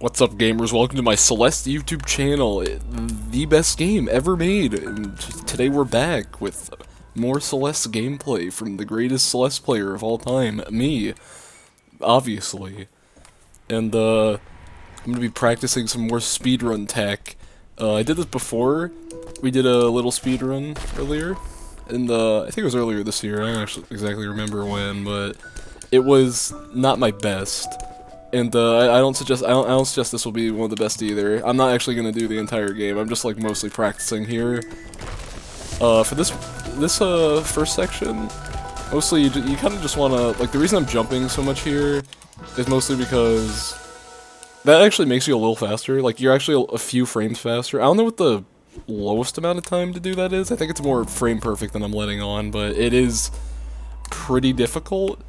What's up, gamers? Welcome to my Celeste YouTube channel, the best game ever made. And today we're back with more Celeste gameplay from the greatest Celeste player of all time, me, obviously. And I'm gonna be practicing some more speedrun tech. I did this before. We did a little speedrun earlier, and I think it was earlier this year. I don't actually exactly remember when, but it was not my best. And I don't suggest this will be one of the best either. I'm not actually gonna do the entire game. I'm just like mostly practicing here. For this first section, mostly you kind of just wanna like the reason I'm jumping so much here is mostly because that actually makes you a little faster. Like you're actually a few frames faster. I don't know what the lowest amount of time to do that is. I think it's more frame perfect than I'm letting on, but it is pretty difficult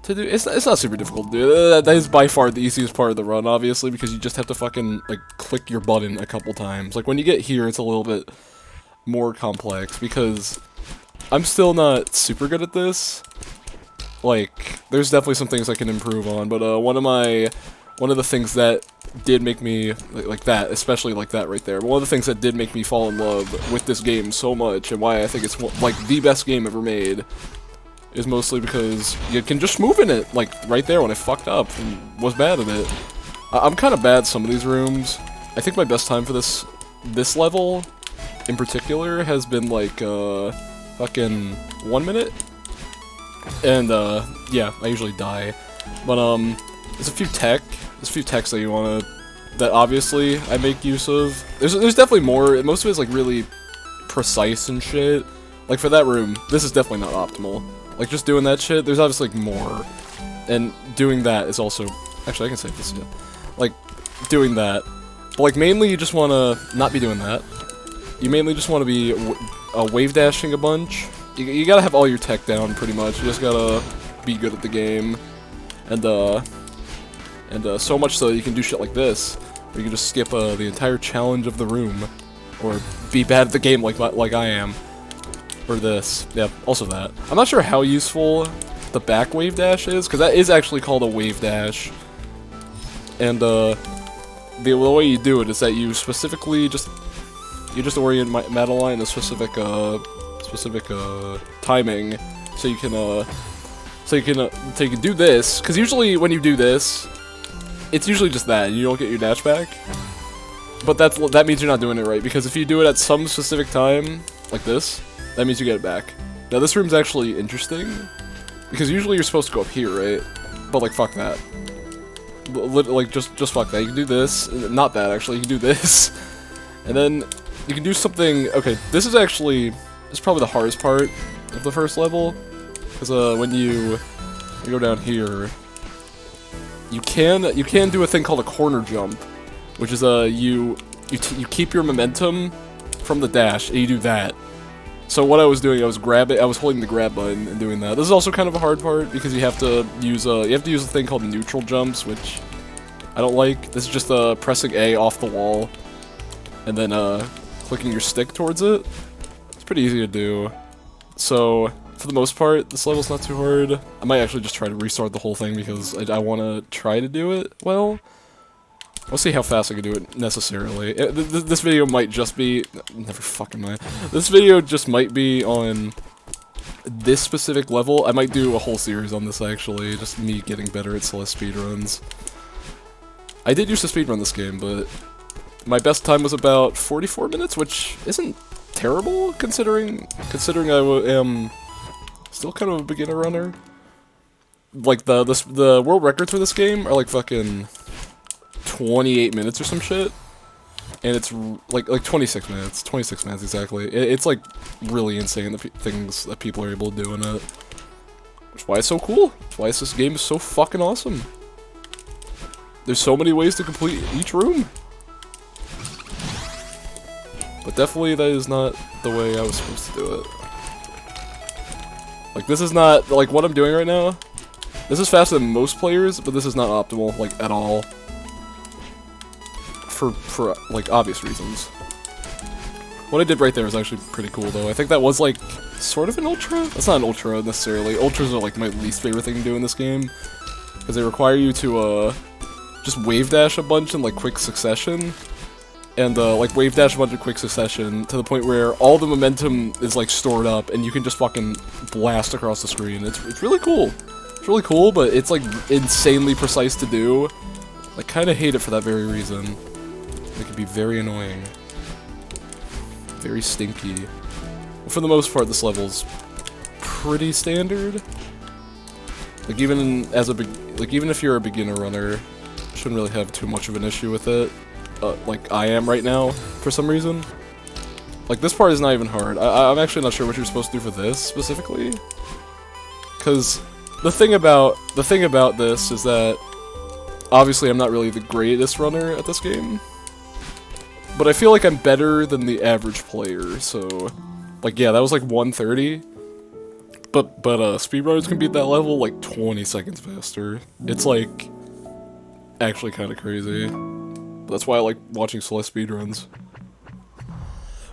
to do. It's not super difficult to do. That is by far the easiest part of the run, obviously, because you just have to fucking, like, click your button a couple times. Like, when you get here, it's a little bit more complex, because I'm still not super good at this. Like, there's definitely some things I can improve on, but, one of the things that did make me, like that, especially like that right there, one of the things that did make me fall in love with this game so much, and why I think it's, like, the best game ever made, is mostly because you can just move in it, like, right there when I fucked up and was bad at it. I'm kind of bad at some of these rooms. I think my best time for this level, in particular, has been, like, fucking 1 minute. And, yeah, I usually die. But, there's a few techs that you wanna, that obviously I make use of. There's definitely more. Most of it's, like, really precise and shit. Like, for that room, this is definitely not optimal. Like, just doing that shit, there's obviously, like, more. And doing that is also... Actually, I can save this, yeah. Like, doing that. But, like, mainly you just want to not be doing that. You mainly just want to be wave dashing a bunch. You gotta have all your tech down, pretty much. You just gotta be good at the game. And so much so you can do shit like this, where you can just skip the entire challenge of the room. Or be bad at the game like I am. Or this. Yeah, also that. I'm not sure how useful the back wave dash is, because that is actually called a wave dash. And, the way you do it is that you specifically just orient Madeline in a specific timing, so you can do this, because usually when you do this, it's usually just that, and you don't get your dash back. But that means you're not doing it right, because if you do it at some specific time, like this, that means you get it back. Now this room's actually interesting, because usually you're supposed to go up here, right? But like, fuck that. Like, just fuck that. You can do this, not that actually, you can do this, and then you can do something, okay, this is probably the hardest part of the first level, because when you go down here, you can do a thing called a corner jump, which is you keep your momentum from the dash, and you do that. So what I was doing, I was holding the grab button and doing that. This is also kind of a hard part because you have to use a thing called neutral jumps, which I don't like. This is just pressing A off the wall and then clicking your stick towards it. It's pretty easy to do. So for the most part, this level's not too hard. I might actually just try to restart the whole thing because I want to try to do it well. We'll see how fast I can do it, necessarily. This video might just be... Never fucking mind. This video just might be on this specific level. I might do a whole series on this, actually. Just me getting better at Celeste speedruns. I did used to speedrun this game, but my best time was about 44 minutes, which isn't terrible, considering I am still kind of a beginner runner. Like, the world records for this game are like fucking 28 minutes or some shit, and it's like 26 minutes exactly. It's like really insane the things that people are able to do in it, which is why it's so cool. That's why this game is so fucking awesome. There's so many ways to complete each room, but definitely that is not the way I was supposed to do it. Like, this is not, like, what I'm doing right now, this is faster than most players, but this is not optimal, like, at all. For like, obvious reasons. What I did right there is actually pretty cool, though. I think that was, like, sort of an ultra? That's not an ultra, necessarily. Ultras are, like, my least favorite thing to do in this game, because they require you to, just wave dash a bunch in like quick succession, and like wave dash a bunch in quick succession to the point where all the momentum is like stored up, and you can just fucking blast across the screen. It's really cool. It's really cool, but it's like insanely precise to do. I kind of hate it for that very reason. It can be very annoying, very stinky. But for the most part, this level's pretty standard. Like even if you're a beginner runner, shouldn't really have too much of an issue with it. Like I am right now, for some reason. Like this part is not even hard. I'm actually not sure what you're supposed to do for this specifically. Cause the thing about this is that obviously I'm not really the greatest runner at this game, but I feel like I'm better than the average player. So, like yeah, that was like 130. But speedrunners can beat that level like 20 seconds faster. It's like actually kind of crazy. That's why I like watching Celeste speedruns.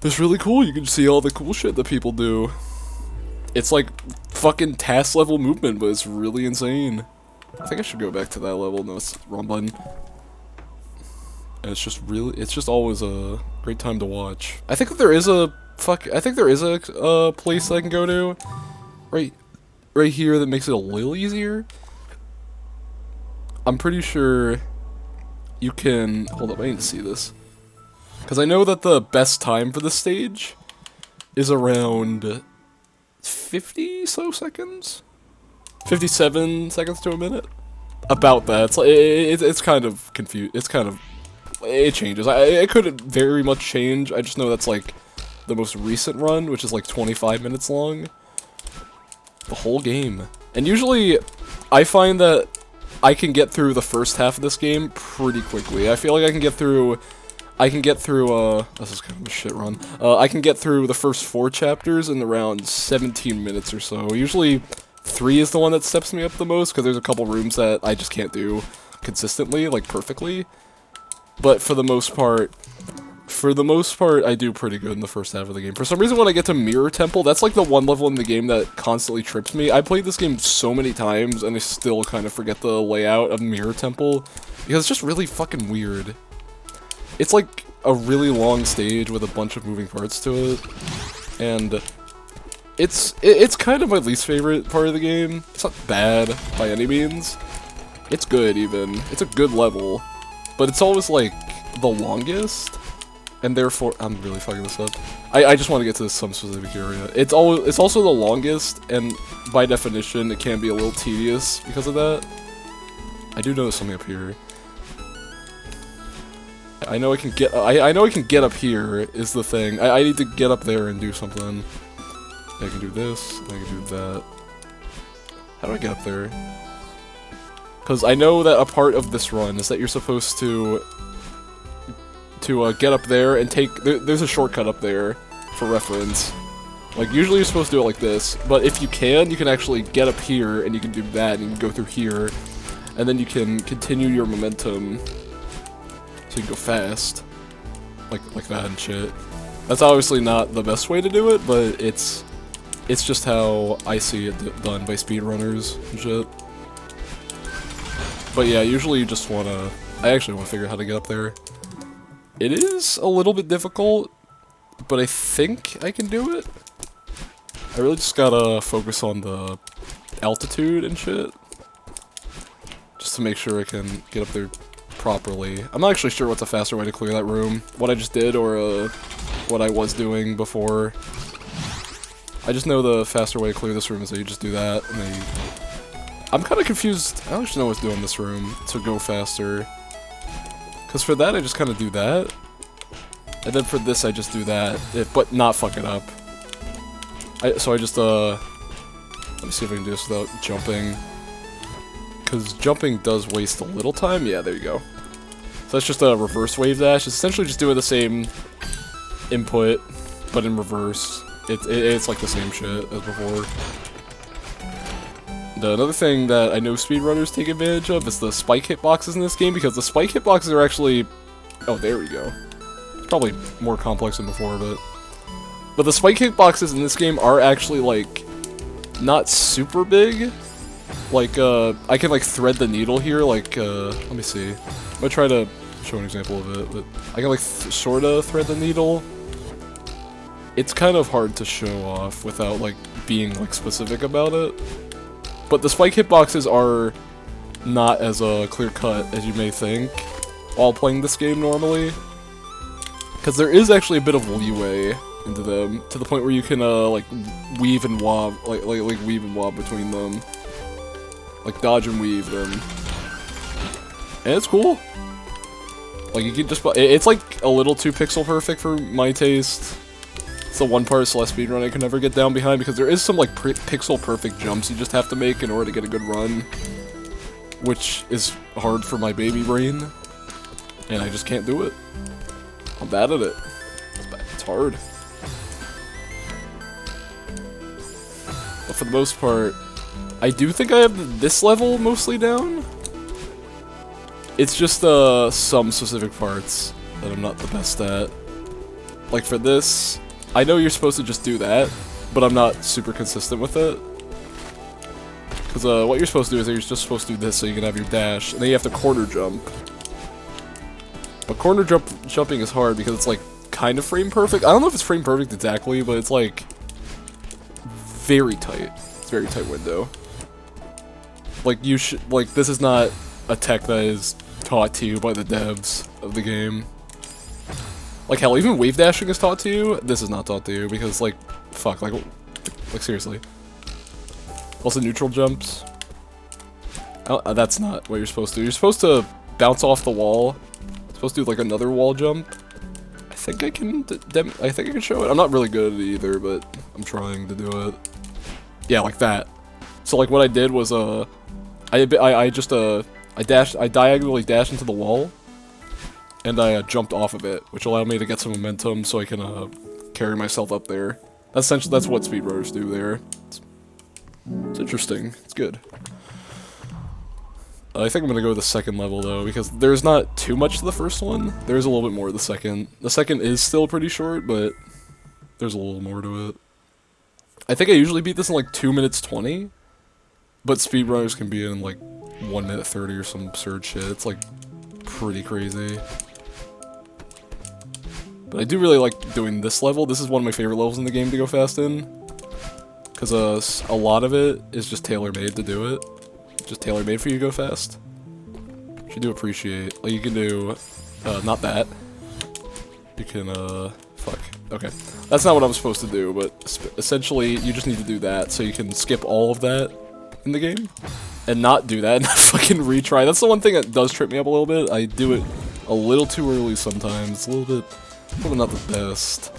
It's really cool. You can see all the cool shit that people do. It's like fucking task level movement, but it's really insane. I think I should go back to that level. No, it's wrong button. And it's just always a great time to watch. I think that there is a place I can go to. Right here that makes it a little easier. I'm pretty sure you can... Hold up, I need to see this. Because I know that the best time for this stage is around 50 so seconds? 57 seconds to a minute? About that. It's like, it's kind of confused. It's kind of... It changes. It could very much change. I just know that's like the most recent run, which is like 25 minutes long. The whole game. And usually, I find that I can get through the first half of this game pretty quickly. I feel like I can get through, this is kind of a shit run. I can get through the first 4 chapters in around 17 minutes or so. Usually, 3 is the one that steps me up the most, because there's a couple rooms that I just can't do consistently, like perfectly. But for the most part, I do pretty good in the first half of the game. For some reason, when I get to Mirror Temple, that's like the one level in the game that constantly trips me. I played this game so many times, and I still kind of forget the layout of Mirror Temple, because it's just really fucking weird. It's like a really long stage with a bunch of moving parts to it, and it's kind of my least favorite part of the game. It's not bad by any means. It's good, even. It's a good level, but it's always like the longest. And therefore, I'm really fucking this up. I just want to get to some specific area. It's also the longest, and by definition, it can be a little tedious because of that. I do notice something up here. I know I can get. I know I can get up here. Is the thing. I need to get up there and do something. I can do this. I can do that. How do I get up there? Because I know that a part of this run is that you're supposed to get up there and take... There's a shortcut up there for reference. Like, usually you're supposed to do it like this, but if you can actually get up here, and you can do that, and you can go through here, and then you can continue your momentum, so you can go fast. Like that and shit. That's obviously not the best way to do it, but it's just how I see it done by speedrunners and shit. But yeah, usually you just wanna... I actually want to figure out how to get up there. It is a little bit difficult, but I think I can do it. I really just gotta focus on the altitude and shit, just to make sure I can get up there properly. I'm not actually sure what's a faster way to clear that room, what I just did or what I was doing before. I just know the faster way to clear this room is that you just do that, and then I'm kind of confused. I don't actually know what to do in this room to go faster. Because for that, I just kind of do that. And then for this, I just do that, but not fuck it up. So I just, let me see if I can do this without jumping. Because jumping does waste a little time. Yeah, there you go. So that's just a reverse wave dash. It's essentially just doing the same input, but in reverse. It's like the same shit as before. Another thing that I know speedrunners take advantage of is the spike hitboxes in this game, because the spike hitboxes are actually... Oh, there we go. It's probably more complex than before, but the spike hitboxes in this game are actually, like, not super big, Like, I can, like, thread the needle here, like, let me see. I'm gonna try to show an example of it, but I can, like, sorta thread the needle. It's kind of hard to show off without, like, being, like, specific about it. But the spike hitboxes are not as, clear-cut as you may think while playing this game normally. Because there is actually a bit of leeway into them, to the point where you can, like, weave and wob, like weave and wob between them. Like, dodge and weave them. And it's cool. Like, you can just, it's like a little too pixel perfect for my taste. It's the one part of Celeste speedrun I can never get down behind, because there is some, like, pixel perfect jumps you just have to make in order to get a good run. Which is hard for my baby brain. And I just can't do it. I'm bad at it. It's hard. But for the most part, I do think I have this level mostly down. It's just some specific parts that I'm not the best at. Like for this, I know you're supposed to just do that, but I'm not super consistent with it. Because what you're supposed to do is you're just supposed to do this so you can have your dash, and then you have to corner jump. But corner jumping is hard because it's like kind of frame perfect. I don't know if it's frame perfect exactly, but it's like very tight. It's a very tight window. Like you should, like, this is not a tech that is taught to you by the devs of the game. Like hell, even wave dashing is taught to you. This is not taught to you because, like, fuck, like seriously. Also neutral jumps. That's not what you're supposed to do. You're supposed to bounce off the wall. You're supposed to do like another wall jump. I think I can. I think I can show it. I'm not really good at it either, but I'm trying to do it. Yeah, like that. So like what I did was I diagonally dashed into the wall, and I jumped off of it, which allowed me to get some momentum so I can carry myself up there. That's essentially what speedrunners do there. It's interesting. It's good. I think I'm gonna go with the second level though, because there's not too much to the first one. There's a little bit more to the second. The second is still pretty short, but there's a little more to it. I think I usually beat this in like 2 minutes 20, but speedrunners can be in like 1 minute 30 or some absurd shit. It's like pretty crazy. But I do really like doing this level. This is one of my favorite levels in the game to go fast in. Because a lot of it is just tailor-made to do it. Just tailor-made for you to go fast. Which I do appreciate. Like, you can do, not that. You can, fuck. Okay. That's not what I'm supposed to do, but essentially, you just need to do that, so you can skip all of that in the game. And not do that, and fucking retry. That's the one thing that does trip me up a little bit. I do it a little too early sometimes. It's a little bit not the best.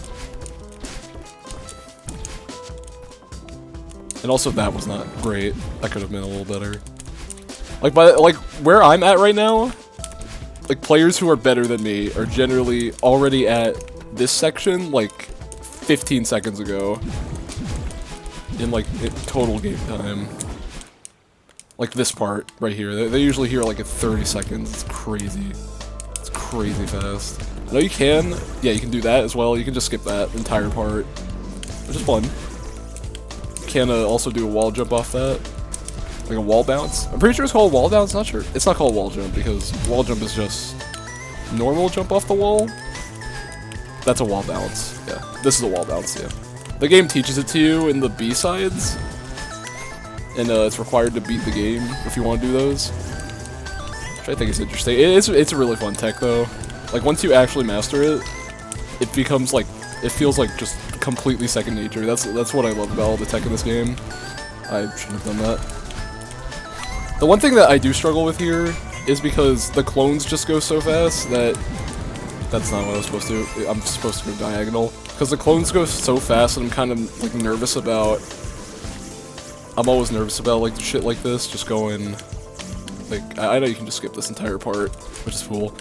And also that was not great. That could have been a little better. Like where I'm at right now, like players who are better than me are generally already at this section like 15 seconds ago. In like total game time. Like this part right here. They usually hear like at 30 seconds. It's crazy. It's crazy fast. No, you can. Yeah, you can do that as well. You can just skip that entire part, which is fun. Can also do a wall jump off that, like a wall bounce. I'm pretty sure it's called wall bounce. Not sure. It's not called wall jump because wall jump is just normal jump off the wall. That's a wall bounce. Yeah, this is a wall bounce. Yeah, the game teaches it to you in the B-sides, and it's required to beat the game if you want to do those. Which I think is interesting. It's a really fun tech though. Like once you actually master it, it becomes like, it feels like just completely second nature. That's what I love about all the tech in this game. I shouldn't have done that. The one thing that I do struggle with here is because the clones just go so fast that that's not what I was supposed to do. I'm supposed to go diagonal. Because the clones go so fast and I'm kind of like nervous about, I'm always nervous about like shit like this, just going, like, I know you can just skip this entire part, which is cool.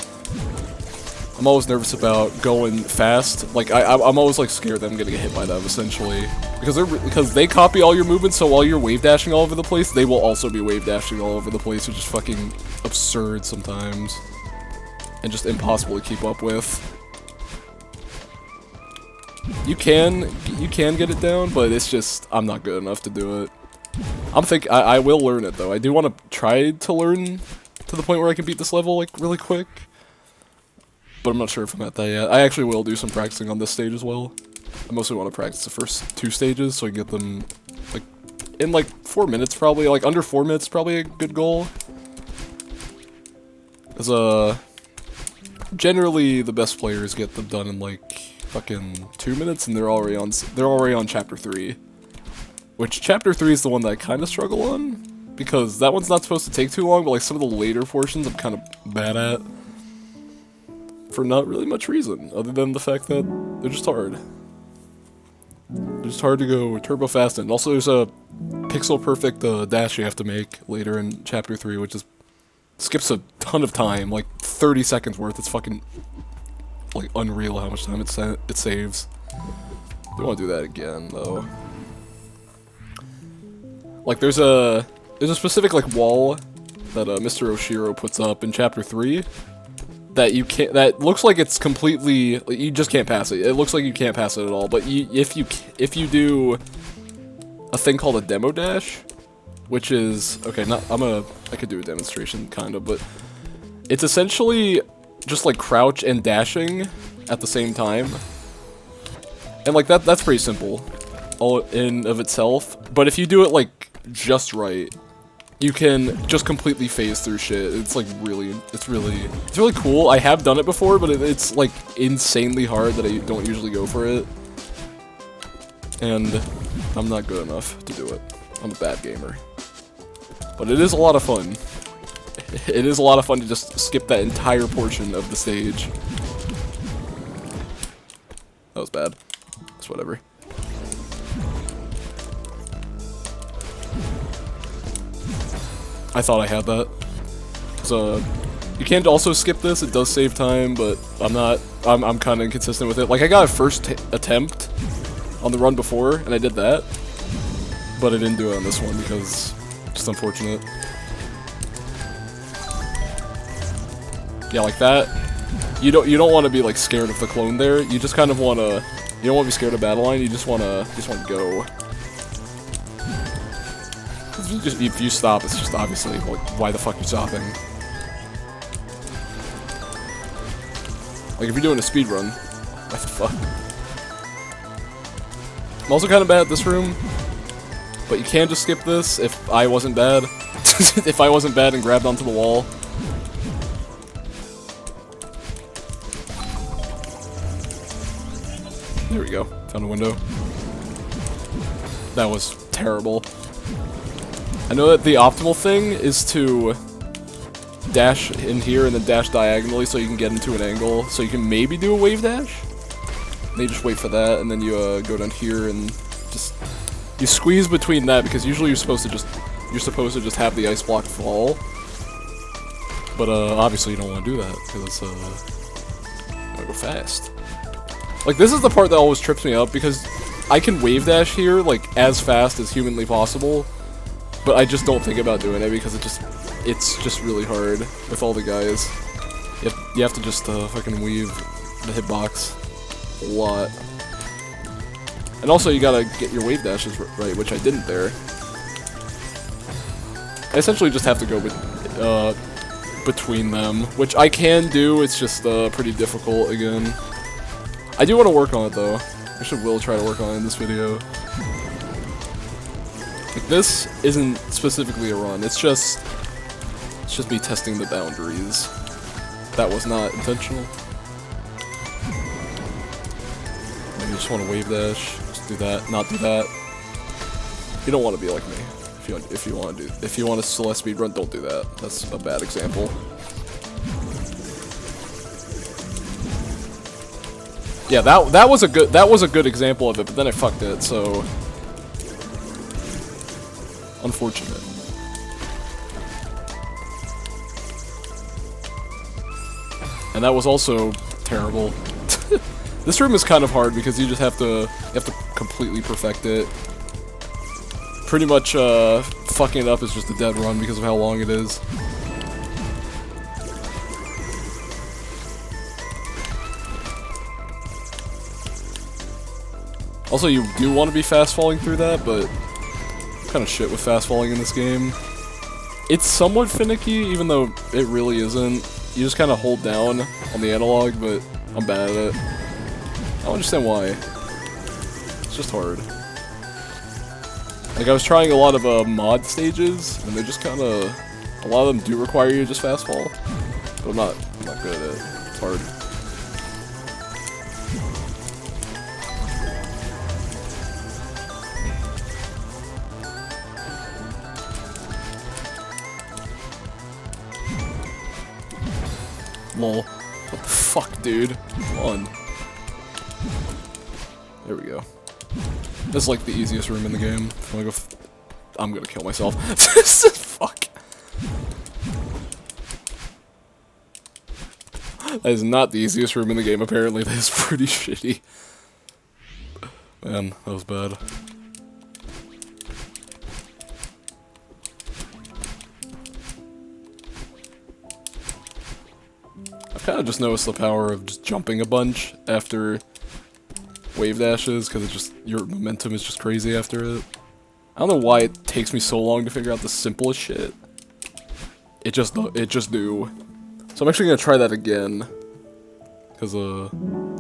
I'm always nervous about going fast. Like I'm always like scared that I'm gonna get hit by them essentially, because they copy all your movements. So while you're wave dashing all over the place, they will also be wave dashing all over the place, which is fucking absurd sometimes, and just impossible to keep up with. You can get it down, but it's just I'm not good enough to do it. I will learn it though. I do want to try to learn to the point where I can beat this level like really quick. But I'm not sure if I'm at that yet. I actually will do some practicing on this stage as well. I mostly want to practice the first 2 stages so I can get them like in like 4 minutes probably. Like under 4 minutes probably a good goal. Because generally the best players get them done in like fucking 2 minutes and they're already on chapter 3. Which chapter 3 is the one that I kind of struggle on because that one's not supposed to take too long, but like some of the later portions I'm kind of bad at. For not really much reason, other than the fact that they're just hard. They're just hard to go turbo fast in. Also, there's a pixel perfect dash you have to make later in chapter 3, which is skips a ton of time, like 30 seconds worth. It's fucking like unreal how much time it saves. Don't want to do that again though. Like there's a specific like wall that Mr. Oshiro puts up in chapter 3. That you can't. That looks like it's completely. You just can't pass it. It looks like you can't pass it at all. But if you do a thing called a demo dash, which is okay. I could do a demonstration kind of, but it's essentially just like crouch and dashing at the same time, and like that's pretty simple, all in of itself. But if you do it like just right, you can just completely phase through shit. It's like it's really cool. I have done it before, but it's like insanely hard that I don't usually go for it. And I'm not good enough to do it. I'm a bad gamer. But it is a lot of fun. It is a lot of fun to just skip that entire portion of the stage. That was bad. It's whatever. I thought I had that. So you can't also skip this. It does save time, but I'm kind of inconsistent with it. Like I got a first attempt on the run before, and I did that, but I didn't do it on this one because just unfortunate. Yeah, like that. You don't want to be like scared of the clone there. You just kind of want to. You don't want to be scared of battle line. You just want to go. If you stop, it's just obviously like, why the fuck are you stopping? Like if you're doing a speed run, what the fuck? I'm also kind of bad at this room, but you can just skip this if I wasn't bad. If I wasn't bad and grabbed onto the wall. There we go. Found a window. That was terrible. I know that the optimal thing is to dash in here and then dash diagonally so you can get into an angle. So you can maybe do a wave dash. And you just wait for that, and then you go down here and just you squeeze between that because usually you're supposed to just have the ice block fall. But obviously you don't want to do that because you want to go fast. Like this is the part that always trips me up because I can wave dash here like as fast as humanly possible. But I just don't think about doing it because it's just really hard with all the guys. You have to just fucking weave the hitbox a lot. And also you gotta get your wave dashes right, which I didn't there. I essentially just have to go between them, which I can do, it's just pretty difficult again. I do want to work on it though. I will try to work on it in this video. Like this isn't specifically a run, it's just me testing the boundaries. That was not intentional. Maybe you just want to wave dash, just do that, not do that. You don't want to be like me. If you want to Celeste speedrun, don't do that. That's a bad example. Yeah, that was a good example of it, but then I fucked it, so unfortunate. And that was also terrible. This room is kind of hard because you just have to completely perfect it. Pretty much fucking it up is just a dead run because of how long it is. Also, you do want to be fast falling through that, but kind of shit with fast falling in this game. It's somewhat finicky, even though it really isn't. You just kind of hold down on the analog, but I'm bad at it. I don't understand why. It's just hard. Like, I was trying a lot of mod stages, and they're just kind of... A lot of them do require you to just fast fall, but I'm not good at it. It's hard. Lol. What the fuck, dude? Come on. There we go. This is like the easiest room in the game. I'm gonna kill myself. Fuck. That is not the easiest room in the game, apparently. That is pretty shitty. Man, that was bad. I've kind of just noticed the power of just jumping a bunch after wave dashes, because it just, your momentum is just crazy after it. I don't know why it takes me so long to figure out the simplest shit. It just do. So I'm actually gonna try that again, because I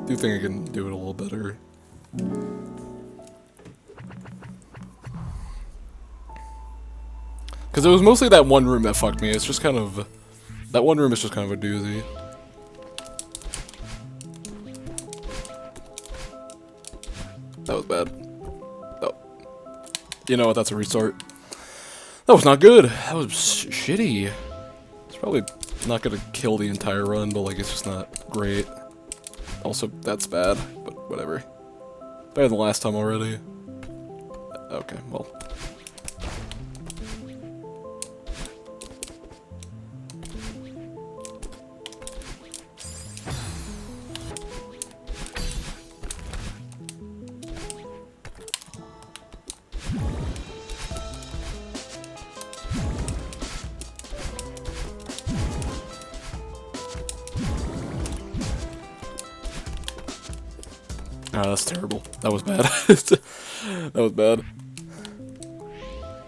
do think I can do it a little better. Because it was mostly that one room that fucked me. It's just kind of, that one room is just kind of a doozy. That was bad. Oh. You know what, that's a restart. That was not good. That was shitty. It's probably not gonna kill the entire run, but like, it's just not great. Also, that's bad, but whatever. Better than last time already. Okay, well. Ah, that's terrible. That was bad. That was bad.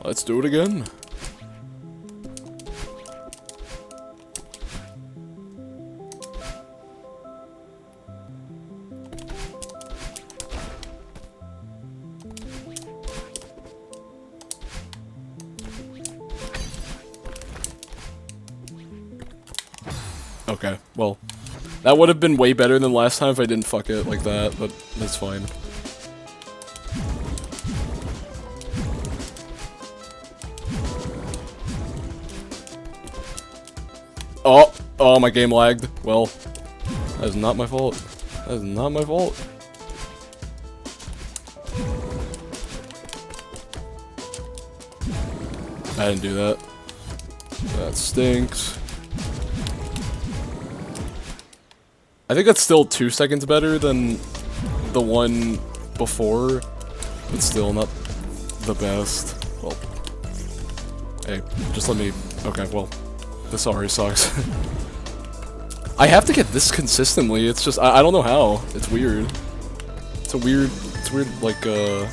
Let's do it again. Okay, well. That would have been way better than last time if I didn't fuck it like that, but that's fine. Oh, my game lagged. Well, that is not my fault. That is not my fault. I didn't do that. That stinks. I think that's still 2 seconds better than the one before, but still not the best. Well, hey, just let me... Okay, well, this already sucks. I have to get this consistently, it's just... I don't know how. It's weird. It's weird, like, good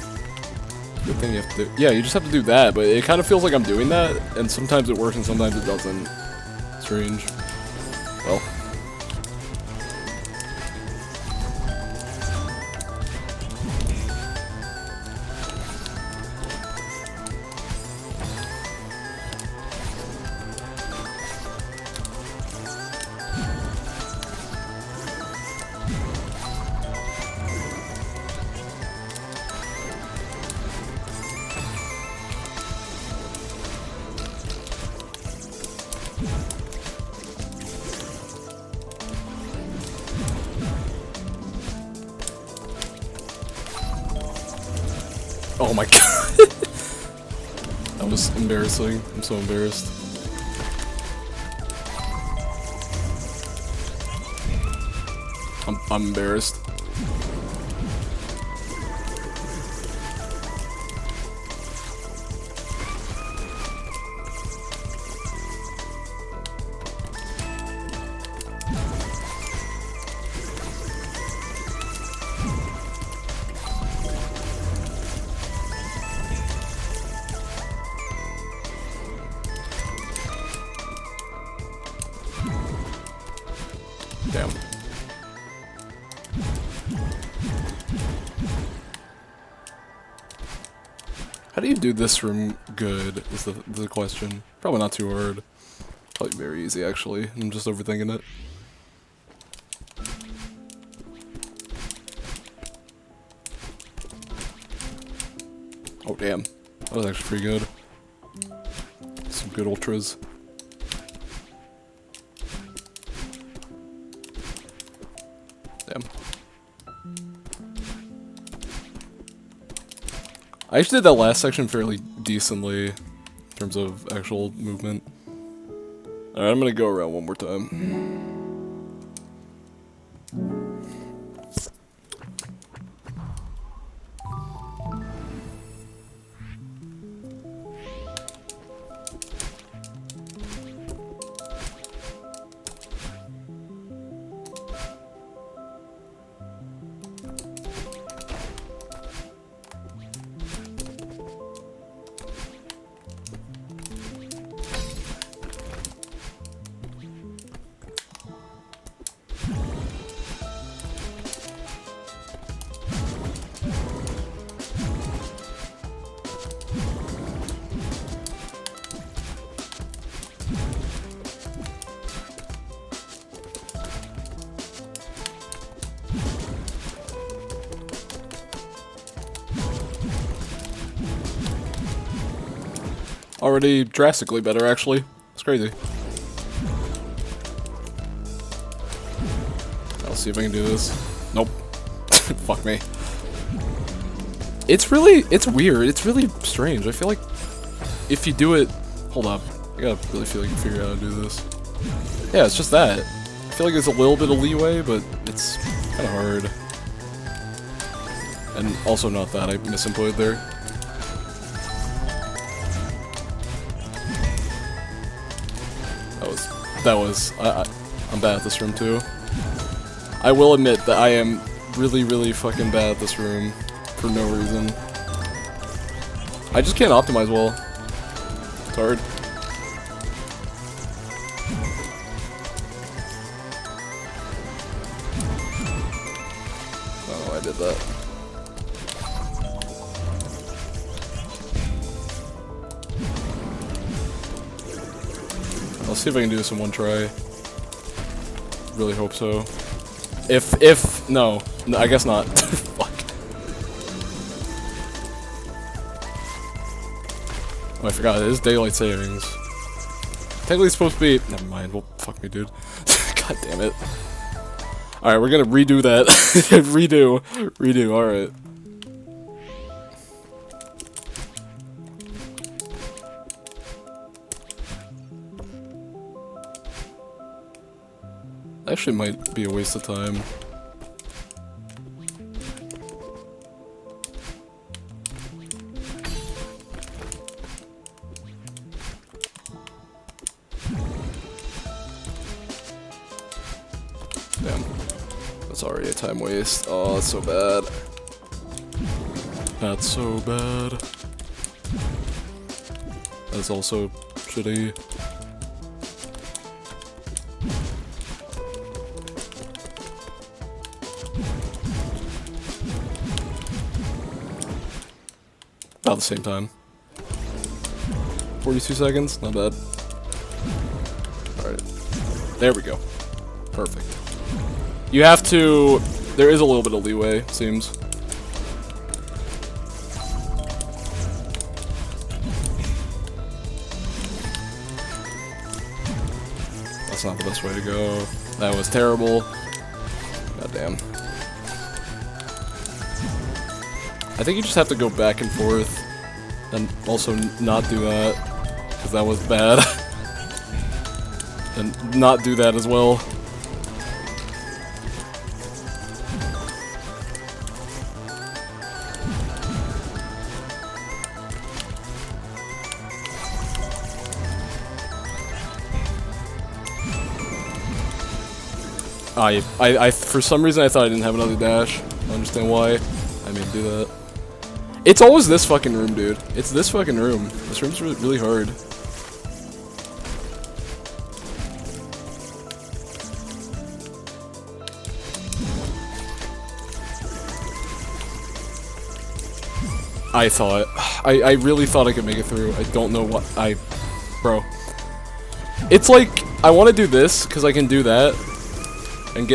thing you have to do. Yeah, you just have to do that, but it kind of feels like I'm doing that, and sometimes it works and sometimes it doesn't. Strange. Well... Oh my god. That was embarrassing. I'm so embarrassed. I'm embarrassed. How do you do this room good is the question. Probably not too hard. Probably very easy actually. I'm just overthinking it. Oh damn. That was actually pretty good. Some good ultras. Damn. I actually did that last section fairly decently in terms of actual movement. Alright, I'm gonna go around one more time. Already drastically better, actually. It's crazy. I'll see if I can do this. Nope. Fuck me. It's weird. It's really strange. I feel like if you do it... Hold up. I gotta really feel like you figure out how to do this. Yeah, it's just that. I feel like there's a little bit of leeway, but it's kind of hard. And also not that. I misinputted there. I'm bad at this room too. I will admit that I am really, really fucking bad at this room for no reason. I just can't optimize well. It's hard. Oh, I did that. I'll see if I can do this in one try. Really hope so. No, I guess not. Fuck. Oh, I forgot, it is daylight savings. Technically it's supposed to be... Never mind, well, fuck me, dude. God damn it. Alright, we're gonna redo that. Redo, alright. Actually might be a waste of time. Damn. That's already a time waste. Oh, that's so bad. That's so bad. That's also shitty. About the same time. 42 seconds, not bad. Alright. There we go. Perfect. You have to... There is a little bit of leeway, seems. That's not the best way to go. That was terrible. God damn. I think you just have to go back and forth, and also not do that, because that was bad. And not do that as well. I for some reason I thought I didn't have another dash. I don't understand why. I mean, do that. It's always this fucking room, dude. It's this fucking room. This room's really hard. I thought. I really thought I could make it through. I don't know what Bro. It's like, I want to do this, because I can do that, and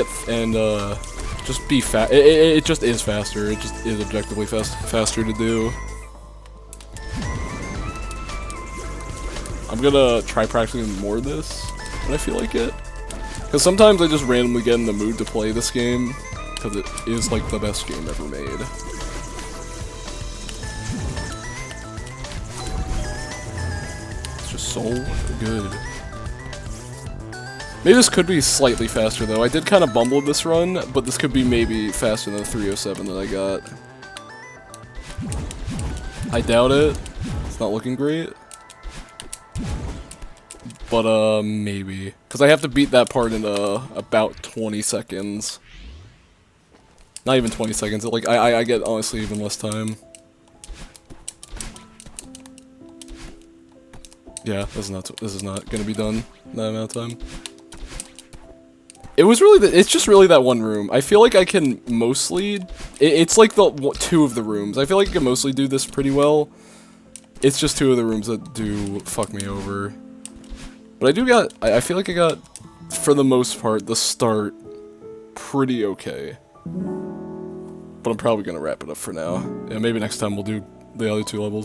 just be it just is faster. It just is objectively faster to do. I'm gonna try practicing more of this when I feel like it. Because sometimes I just randomly get in the mood to play this game, because it is like the best game ever made. It's just so good. Maybe this could be slightly faster though. I did kind of bumble this run, but this could be maybe faster than the 307 that I got. I doubt it. It's not looking great. But, maybe. Because I have to beat that part in, about 20 seconds. Not even 20 seconds. Like, I get, honestly, even less time. Yeah, this is not gonna be done in that amount of time. It's just really that one room. I feel like I can mostly... It's like the two of the rooms. I feel like I can mostly do this pretty well. It's just two of the rooms that do fuck me over. But I feel like I got, for the most part, the start pretty okay. But I'm probably gonna wrap it up for now. Yeah, maybe next time we'll do the other two levels.